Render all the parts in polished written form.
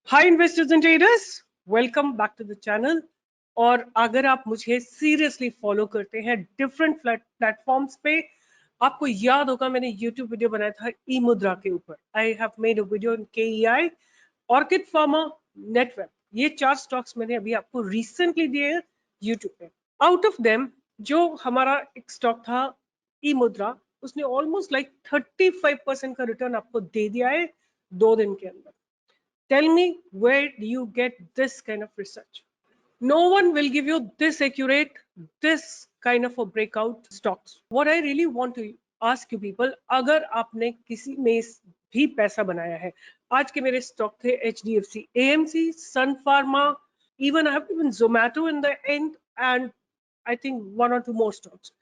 Hi investors and traders, welcome back to the channel. और अगर आप मुझे सीरियसली फॉलो करते हैं डिफरेंट प्लेटफॉर्म्स पे, आपको याद होगा मैंने यूट्यूब वीडियो बनाया था ई मुद्रा के ऊपर। I have made a video in KEI, orchid pharma, network. ये 4 स्टॉक्स मैंने अभी आपको रिसेंटली दिए हैं यूट्यूब पे। आउट ऑफ देम जो हमारा एक स्टॉक था ई मुद्रा, उसने ऑलमोस्ट लाइक 35% का रिटर्न आपको दे दिया है 2 दिन के अंदर। Tell me, where do you get this kind of research? No one will give you this accurate, this kind of a breakout stocks. What I really want to ask you people, अगर आपने किसी में भी पैसा बनाया है, आज के मेरे स्टॉक थे HDFC, AMC, Sun Pharma, even I have given Zomato in the end, and I think 1 or 2 more stocks.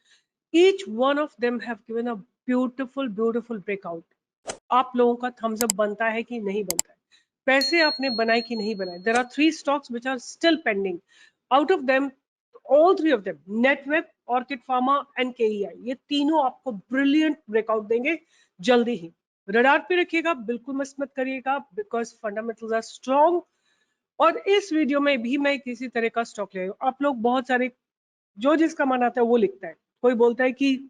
Each one of them have given a beautiful breakout. आप लोगों का थम्स अप बनता है कि नहीं बनता है? पैसे आपने बनाए कि नहीं बनाए? There are 3 stocks which are still pending. Out of them, all 3 of them, Netweb, Orchid Pharma and KEI, ये तीनों आपको ब्रिलियंट ब्रेकआउट देंगे जल्दी ही। रडार पे रखिएगा, बिल्कुल मिस मत करिएगा, बिकॉज फंडामेंटल्स आर स्ट्रॉन्ग। और इस वीडियो में भी मैं किसी तरह का स्टॉक ले, आप लोग बहुत सारे जो जिसका मन आता है वो लिखता है। कोई बोलता है कि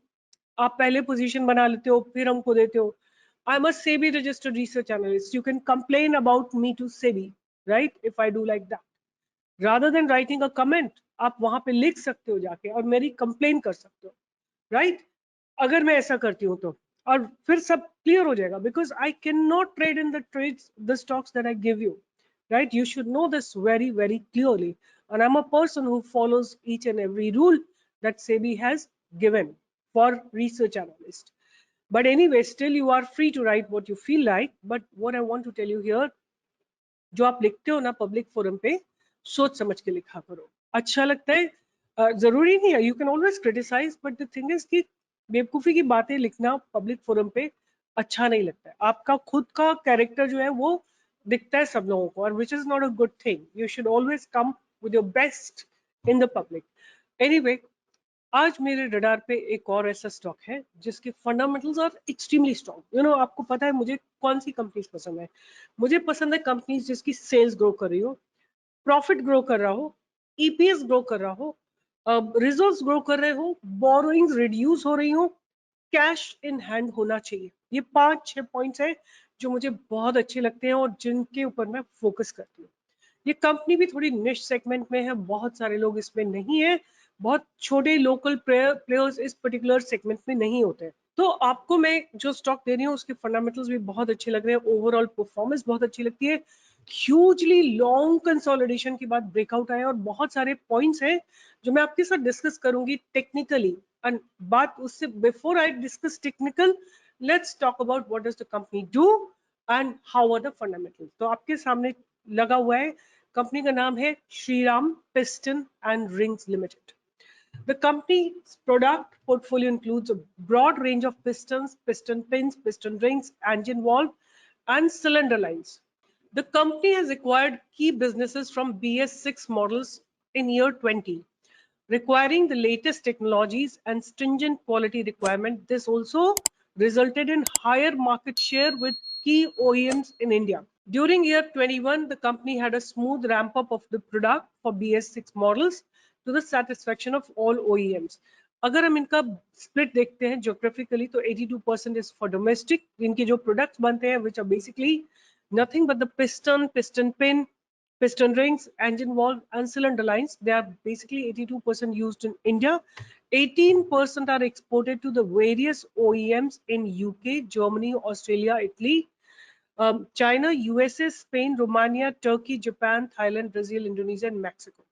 आप पहले पोजीशन बना लेते हो फिर हमको देते हो। I'm a SEBI registered research analyst. You can complain about me to SEBI, right? If I do like that, rather than writing a comment, आप वहां पे लिख सकते हो जाके और मेरी कंप्लेन कर सकते हो, right? अगर मैं ऐसा करती हूँ तो, और फिर सब क्लियर हो जाएगा, because I cannot trade in the trades, the stocks that I give you, right? You should know this very clearly, and I'm a person who follows each and every rule that SEBI has given for research analyst. But anyway, still you are free to write what you feel like. But what I want to tell you here, जो आप लिखते हो ना public forum पे, सोच समझ के लिखा करो। अच्छा लगता है, जरूरी नहीं है, you can always criticise, but the thing is कि बेवकूफी की बातें लिखना पब्लिक फोरम पे अच्छा नहीं लगता है। आपका खुद का कैरेक्टर जो है वो दिखता है सब लोगों को, और which is not a good thing. You should always come with your best in the public. Anyway, आज मेरे रडार पे एक और ऐसा स्टॉक है जिसके fundamentals are extremely strong. You know, आपको पता है मुझे कौन सी कंपनीज पसंद है? मुझे पसंद है कंपनीज जिसकी सेल्स ग्रो कर रही हो, प्रॉफिट ग्रो कर रहा हो, EPS ग्रो कर रहा हो, रिजर्व्स ग्रो कर रहे हो, बोरोइंग्स रिड्यूस हो रही हो, कैश इन हैंड होना चाहिए। ये 5-6 पॉइंट्स हैं जो मुझे बहुत अच्छे लगते हैं और जिनके ऊपर मैं फोकस करती हूँ। ये कंपनी भी थोड़ी निश सेगमेंट में है, बहुत सारे लोग इसमें नहीं है, बहुत छोटे लोकल प्लेयर्स इस पर्टिकुलर सेगमेंट में नहीं होते। तो आपको मैं जो स्टॉक दे रही हूँ उसके फंडामेंटल्स भी बहुत अच्छे लग रहे हैं, ओवरऑल परफॉर्मेंस बहुत अच्छी लगती है। ह्यूजली लॉन्ग कंसोलिडेशन के बाद ब्रेकआउट आया, और बहुत सारे पॉइंट्स हैं जो मैं आपके साथ डिस्कस करूंगी टेक्निकली। एंड बात उससे before I discuss technical, let's talk about what does the company do and how are the fundamentals. तो आपके सामने लगा हुआ है, कंपनी का नाम है Shriram piston and rings limited. The company's product portfolio includes a broad range of pistons, piston pins, piston rings, engine valve, and cylinder lines. The company has acquired key businesses from BS6 models in year 20, requiring the latest technologies and stringent quality requirement. This also resulted in higher market share with key OEMs in India. During year 21, the company had a smooth ramp up of the product for BS6 models to the satisfaction of all OEMs. अगर हम इनका split देखते हैं geographically, तो 82% is for domestic. इनके जो products बनते हैं which are basically nothing but the piston, piston pin, piston rings, engine valve, and cylinder lines. They are basically 82% used in India. 18% are exported to the various OEMs in UK, Germany, Australia, Italy, China, USA, Spain, Romania, Turkey, Japan, Thailand, Brazil, Indonesia, and Mexico.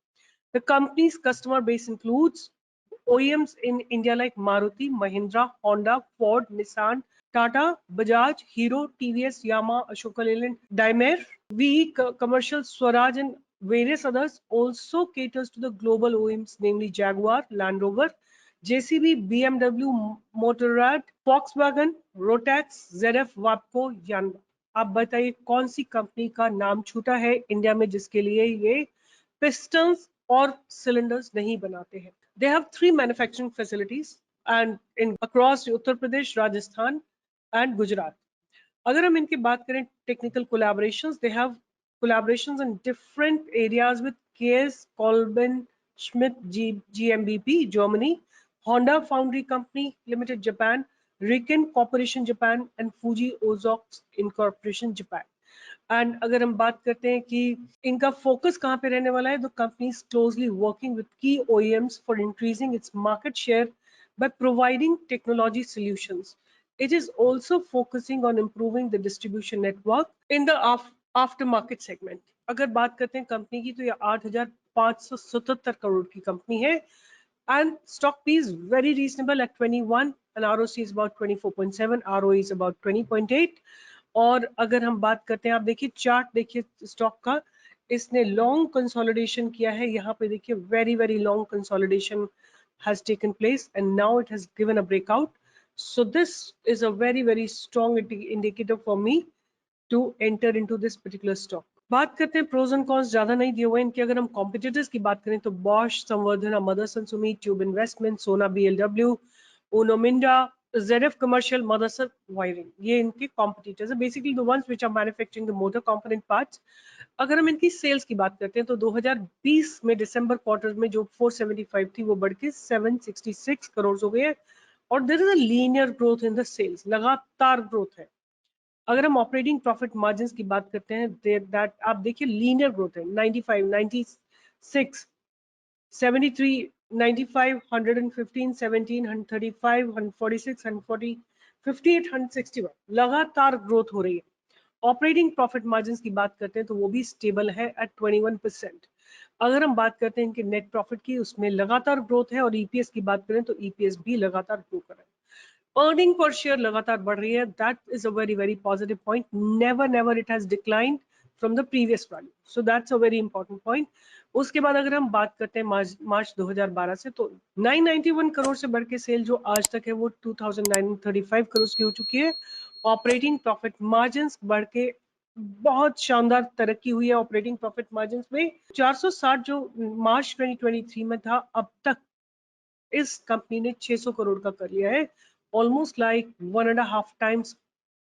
The company's customer base includes OEMs in India like Maruti, Mahindra, Honda, Ford, Nissan, Tata, Bajaj, Hero, TVS, Yamaha, Ashoka Leyland, Daimler, VE Commercial, Swaraj, and various others. Also caters to the global OEMs, namely Jaguar, Land Rover, JCB, BMW, Motorrad, Volkswagen, Rotax, ZF, Wabco, Yanma. आप बताइए कौन सी company का नाम छूटा है India में जिसके लिए ये पिस्टन्स और सिलेंडर्स नहीं बनाते हैं? They have 3 manufacturing facilities and in across Uttar Pradesh, Rajasthan and Gujarat. अगर हम इनकी बात करें technical collaborations, they have collaborations in different areas with KS Kolben Schmidt GmbH Germany, Honda Foundry Company Limited Japan, Riken Corporation Japan and Fuji Ozox Incorporation Japan. And अगर हम बात करते हैं कि इनका फोकस कहाँ पे रहने वाला है, तो कंपनीज क्लोजली वर्किंग विद की OEMs for increasing its market share by providing technology solutions. It is also focusing on improving the distribution network in the aftermarket segment. अगर बात करते हैं कंपनी की, तो ये 8,577 करोड़ की कंपनी है and stock P is very reasonable at 21 and ROC is about 24.7, ROE is about 20.8. और अगर हम बात करते हैं, आप देखिए चार्ट देखिए स्टॉक का, इसने लॉन्ग कंसोलिडेशन किया है. यहाँ पे देखिए very very long consolidation has taken place and now it has given a breakout. So this is a very very strong indicator for me to enter into this particular stock. बात करते हैं pros and cons, ज्यादा नहीं दिए हुए इनके. अगर हम कॉम्पिटिटर्स की बात करें तो Bosch, Samvardhana, Motherson Sumi, tube investment, Sona BLW, Uno Minda, ZF commercial, Motherson wiring, ये इनके कॉम्पिटिटर्स है. Basically the ones which are manufacturing the motor component parts. अगर हम इनकी सेल्स की बात करते हैं तो 2020 में दिसंबर क्वार्टर में जो 475 थी वो बढ़ के 766 करोड़ हो गई है. और there is a linear growth in the sales, लगातार ग्रोथ है. अगर हम ऑपरेटिंग प्रॉफिट मार्जिन की बात करते हैं, दैट आप देखिए लीनियर ग्रोथ है. 95, 96, 73, 95, 115, 17, 135, 146, 140, 58, 161, लगातार ग्रोथ हो रही है. ऑपरेटिंग प्रॉफिट मार्जिन की बात करते हैं तो वो भी स्टेबल है एट 21%. अगर हम बात करते हैं इनके नेट प्रॉफिट की, उसमें लगातार ग्रोथ है. और ईपीएस की बात करें तो ईपीएस भी लगातार ग्रो कर रहा है. अर्निंग पर शेयर लगातार बढ़ रही है. That is a very very positive point. Never it has declined from the previous value. So that's a very important point. उसके बाद अगर हम बात करते हैं मार्च 2012 से, तो 991 करोड़ से बढ़ के सेल जो आज तक है वो 2935 करोड़ की हो चुकी है. ऑपरेटिंग प्रॉफिट मार्जिन बढ़ के बहुत शानदार तरक्की हुई है ऑपरेटिंग प्रॉफिट मार्जिन में. 460 जो मार्च 2023 में था, अब तक इस कंपनी ने 600 करोड़ का कर लिया है. ऑलमोस्ट लाइक 1.5 टाइम्स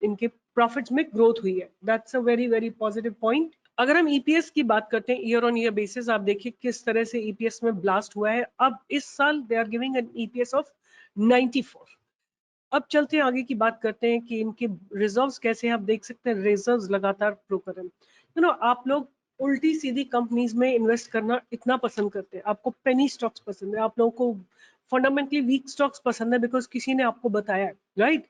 इनके प्रॉफिट्स में ग्रोथ हुई है. That's a very very positive point. अगर हम ईपीएस की बात करते हैं ईयर ऑन ईयर बेसिस, आप देखिए किस तरह से ईपीएस में ब्लास्ट हुआ है. अब इस साल they are giving an EPS of 94. अब चलते हैं आगे की बात करते हैं कि इनके रिजर्व्स कैसे हैं. आप देख सकते हैं रिजर्व्स लगातार ग्रो कर रहे हैं. आप लोग उल्टी सीधी कंपनीज में इन्वेस्ट करना इतना पसंद करते हैं. आपको पेनी स्टॉक्स पसंद है, आप लोगों को फंडामेंटली वीक स्टॉक्स पसंद है बिकॉज किसी ने आपको बताया है, राइट?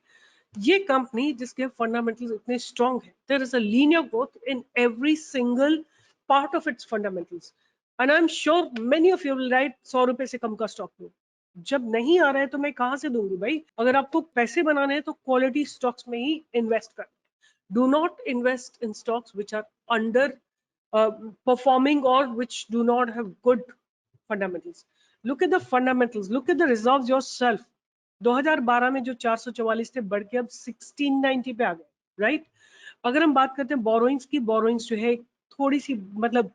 ये कंपनी जिसके फंडामेंटल्स इतने स्ट्रॉन्ग है, there is a linear growth in every single part of its fundamentals. And I am sure many of you will write 100 रुपए से कम का स्टॉक लो. जब नहीं आ रहा है तो मैं कहां से दूंगी भाई? अगर आपको पैसे बनाने हैं तो क्वालिटी स्टॉक्स में ही इन्वेस्ट कर. Do not invest in stocks which are under performing or which do not have good fundamentals. Look at the fundamentals, look at the reserves yourself. 2012 में जो 444 थे बढ़ के अब 1690 पे आ गए, राइट? अगर हम बात करते हैं बोरोइंग्स की, बोरोइंग्स जो है थोड़ी सी मतलब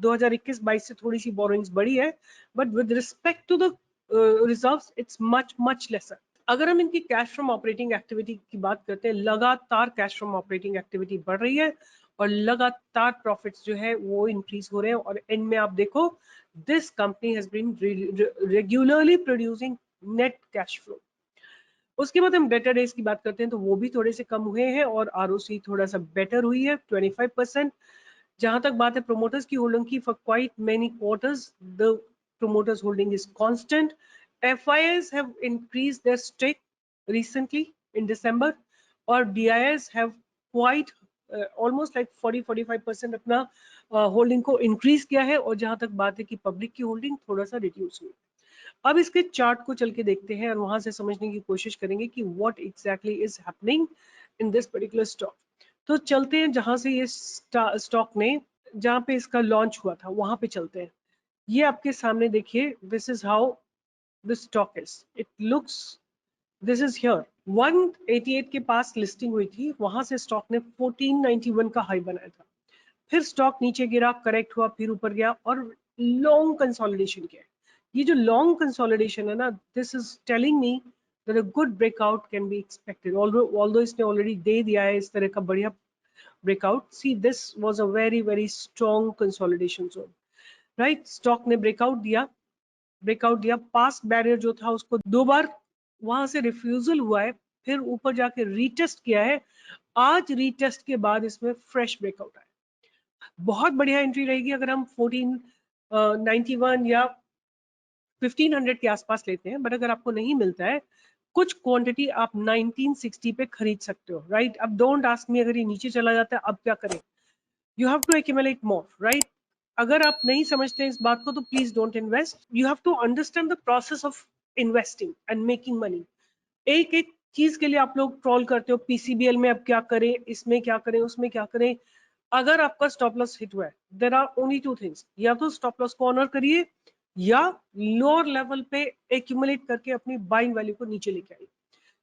2021-22 से थोड़ी सी बोरोइंग्स बढ़ी है, but with respect to the reserves it's much much lesser. अगर हम इनकी कैश फ्रॉम ऑपरेटिंग एक्टिविटी की बात करते हैं, लगातार कैश फ्रॉम ऑपरेटिंग एक्टिविटी बढ़ रही है और लगातार प्रॉफिट्स जो है वो इंक्रीज हो रहे हैं. और एंड में आप देखो this company has been regularly producing net cash flow. उसके बाद हम डेटर डेज की बात करते हैं तो वो भी थोड़े से कम हुए हैं और आरओसी थोड़ा सा बेटर हुई है 25%. जहां तक बात है प्रोमोटर्स की होल्डिंग की, for quite many quarters the promoters holding is constant. FIs have increased their stake recently in December और DIs have quite almost like 40-45% अपना होल्डिंग को इंक्रीज किया है. और जहां तक बात है कि पब्लिक की होल्डिंग थोड़ा सा रिड्यूस हुई. अब इसके चार्ट को चल के देखते हैं और वहां से समझने की कोशिश करेंगे कि what exactly is happening in this particular stock. तो चलते हैं जहां से ये स्टॉक ने, जहां पे इसका लॉन्च हुआ था वहां पे चलते हैं. ये आपके सामने देखिए, this is how the stock is. It looks, this is here 188 के पास लिस्टिंग हुई थी, वहां से स्टॉक ने 1491 का हाई बनाया था. फिर स्टॉक नीचे गिरा, करेक्ट हुआ, फिर ऊपर गया और लॉन्ग कंसोलिडेशन किया. ये जो लॉन्ग कंसोलिडेशन है ना, this is telling me that a good breakout can be expected. Although इसने ऑलरेडी दे दिया है इस तरह का बढ़िया breakout. See, this was a very strong consolidation zone, right? Stock ने ब्रेकआउट दिया, पास्ट बैरियर जो था उसको 2 बार वहां से रिफ्यूजल हुआ है, फिर ऊपर जाके रीटेस्ट किया है। आज रीटेस्ट के बाद इसमें फ्रेश ब्रेकआउट आया, बहुत बढ़िया एंट्री रहेगी अगर हम 1491 या 1500 के आसपास लेते हैं। बट अगर आपको नहीं मिलता है, कुछ क्वांटिटी आप 1960 पे खरीद सकते हो, राइट? अब डोंट आस्क मी अगर ये नीचे चला जाता है अब क्या करें। You have to accumulate more, right? अगर आप नहीं समझते इस बात को तो please don't invest. You have to understand the process of investing and making money. एक एक चीज के लिए आप लोग ट्रोल करते हो, पीसीबीएल में अब क्या करें, इसमें क्या करें, उसमें क्या करें। अगर आपका स्टॉप लॉस हिट हुआ है, देयर आर ओनली 2 थिंग्स, या तो स्टॉप लॉस को ऑनर करिए या लोअर लेवल पे एक्यूमुलेट करके अपनी बाइंग वैल्यू को नीचे लेके आइए।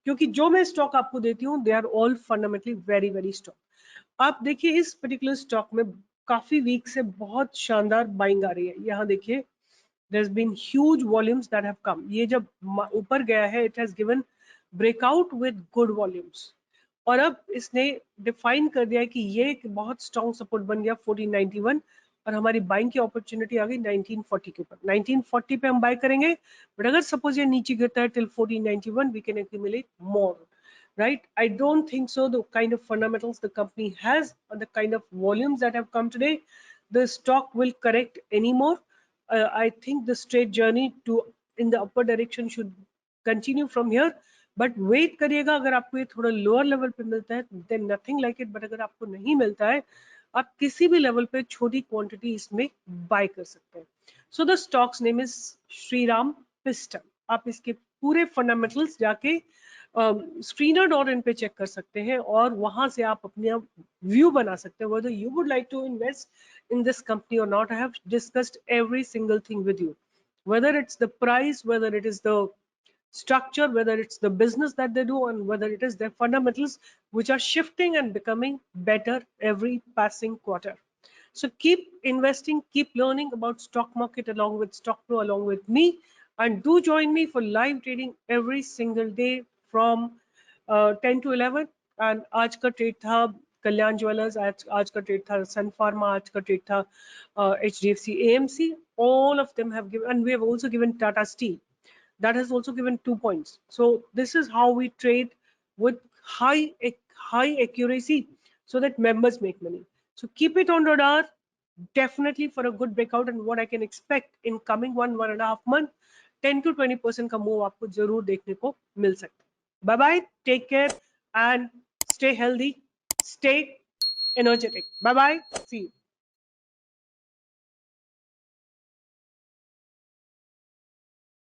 क्योंकि जो मैं स्टॉक आपको देती हूँ, they are all fundamentally very strong. आप देखिए इस पर्टिकुलर स्टॉक में काफी वीक से बहुत शानदार बाइंग आ रही है। यहाँ देखिए, there's been huge volumes that have come. ये जब ऊपर गया है, it has given breakout with good volumes, और अब इसने डिफाइन कर दिया है कि ये एक बहुत स्ट्रॉन्ग सपोर्ट बन गया 1491, और हमारी बाइंग की अपॉर्चुनिटी आ गई 1940 के ऊपर। 1940 पे हम बाय करेंगे, बट अगर सपोज ये नीचे गिरता है till 1491, we can accumulate more, right? I don't think so. The kind of fundamentals the company has and the kind of volumes that have come today, the stock will correct anymore. I think the straight journey to in the upper direction should continue from here. But wait करिएगा, अगर आपको ये थोड़ा lower level पे मिलता है then nothing like it. But अगर आपको नहीं मिलता है, आप किसी भी लेवल पे छोटी क्वांटिटी इसमें बाय कर सकते हैं। So the stocks name is Shriram piston. आप इसके पूरे फंडामेंटल्स जाके स्क्रीनर डॉट इन पे चेक कर सकते हैं, और वहां से आप अपने व्यू बना सकते हैं whether you would like to invest in this company or not. I have discussed every single thing with you, whether it's the price, whether it is the structure, whether it's the business that they do, and whether it is their fundamentals, which are shifting and becoming better every passing quarter. So keep investing, keep learning about stock market along with StockPro, along with me, and do join me for live trading every single day from 10 to 11. And आज का trade था कल्याण jewellers, आज का trade था सन pharma, आज का trade था HDFC AMC. All of them have given, and we have also given Tata Steel, that has also given 2 points. So this is how we trade with high accuracy so that members make money. So keep it on radar, definitely for a good breakout, and what I can expect in coming 1.5 month, 10 to 20% का move आपको जरूर देखने को मिल सकता है। Bye bye, take care and stay healthy, stay energetic. Bye bye, see you.